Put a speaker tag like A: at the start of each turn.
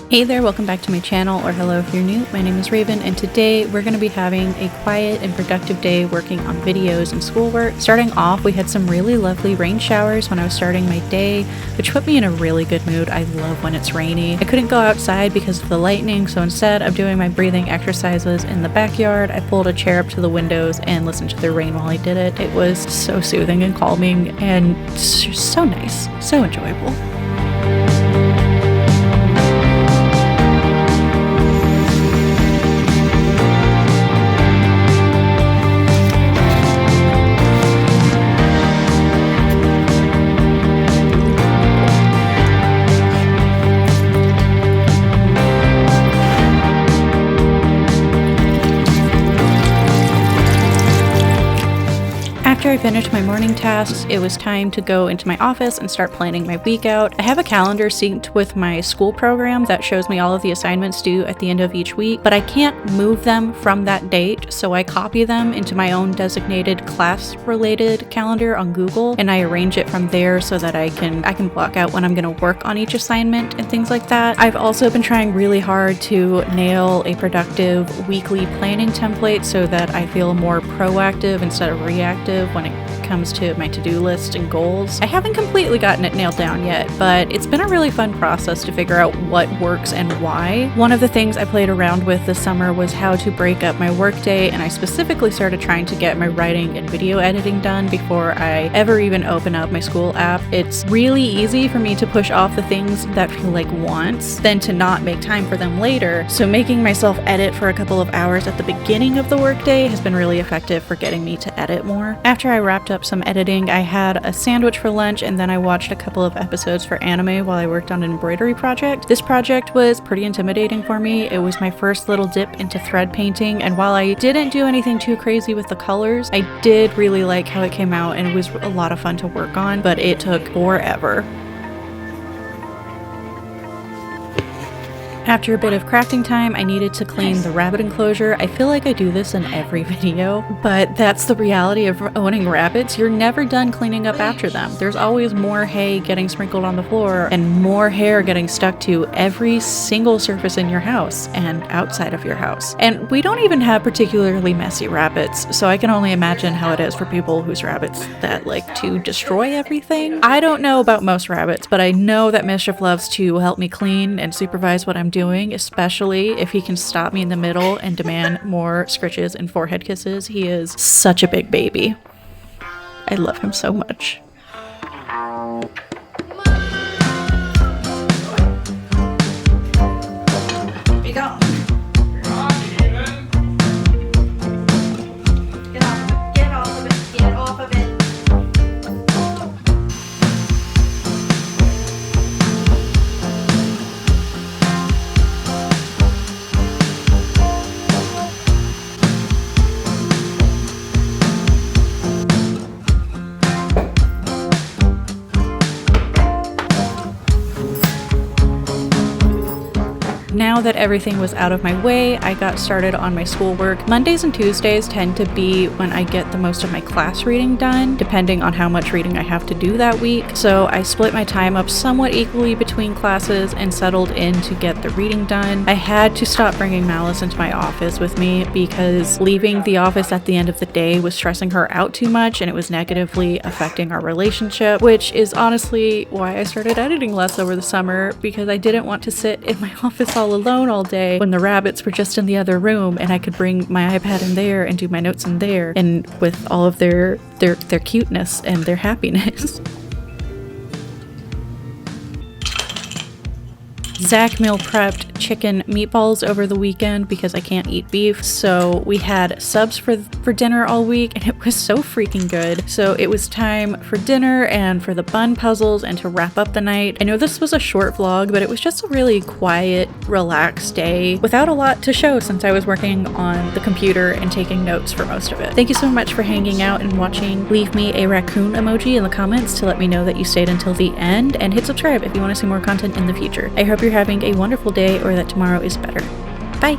A: Hey there, welcome back to my channel, or hello if you're new. My name is Raven, and today we're going to be having a quiet and productive day working on videos and schoolwork. Starting off, we had some really lovely rain showers when I was starting my day, which put me in a really good mood. I love when it's rainy. I couldn't go outside because of the lightning, so instead I'm doing my breathing exercises in the backyard. I pulled a chair up to the windows and listened to the rain while I did it. It was so soothing and calming and just so nice, so enjoyable. After I finished my morning tasks, it was time to go into my office and start planning my week out. I have a calendar synced with my school program that shows me all of the assignments due at the end of each week, but I can't move them from that date, so I copy them into my own designated class-related calendar on Google, and I arrange it from there so that I can block out when I'm going to work on each assignment and things like that. I've also been trying really hard to nail a productive weekly planning template so that I feel more proactive instead of reactive when it comes to my to-do list and goals. I haven't completely gotten it nailed down yet, but it's been a really fun process to figure out what works and why. One of the things I played around with this summer was how to break up my workday, and I specifically started trying to get my writing and video editing done before I ever even open up my school app. It's really easy for me to push off the things that feel like wants, then to not make time for them later, so making myself edit for a couple of hours at the beginning of the workday has been really effective for getting me to edit more. After I wrapped up some editing, I had a sandwich for lunch, and then I watched a couple of episodes for anime while I worked on an embroidery project. This project was pretty intimidating for me. It was my first little dip into thread painting, and while I didn't do anything too crazy with the colors, I did really like how it came out, and it was a lot of fun to work on, but it took forever. After a bit of crafting time, I needed to clean the rabbit enclosure. I feel like I do this in every video, but that's the reality of owning rabbits. You're never done cleaning up after them. There's always more hay getting sprinkled on the floor and more hair getting stuck to every single surface in your house and outside of your house. And we don't even have particularly messy rabbits, so I can only imagine how it is for people whose rabbits that like to destroy everything. I don't know about most rabbits, but I know that Mischief loves to help me clean and supervise what I'm doing, especially if he can stop me in the middle and demand more scritches and forehead kisses. He is such a big baby. I love him so much. Be gone. Get off of it. Get off of it. Now that everything was out of my way, I got started on my schoolwork. Mondays and Tuesdays tend to be when I get the most of my class reading done, depending on how much reading I have to do that week. So I split my time up somewhat equally between classes and settled in to get the reading done. I had to stop bringing Malice into my office with me because leaving the office at the end of the day was stressing her out too much, and it was negatively affecting our relationship, which is honestly why I started editing less over the summer, because I didn't want to sit in my office all alone all day when the rabbits were just in the other room, and I could bring my iPad in there and do my notes in there, and with all of their cuteness and their happiness. Zach meal prepped chicken meatballs over the weekend because I can't eat beef, so we had subs for dinner all week, and it was so freaking good. So it was time for dinner and for the bun puzzles and to wrap up the night. I know this was a short vlog, but it was just a really quiet, relaxed day without a lot to show since I was working on the computer and taking notes for most of it. Thank you so much for hanging out and watching. Leave me a raccoon emoji in the comments to let me know that you stayed until the end, and hit subscribe if you want to see more content in the future. I hope you're having a wonderful day, or that tomorrow is better. Bye!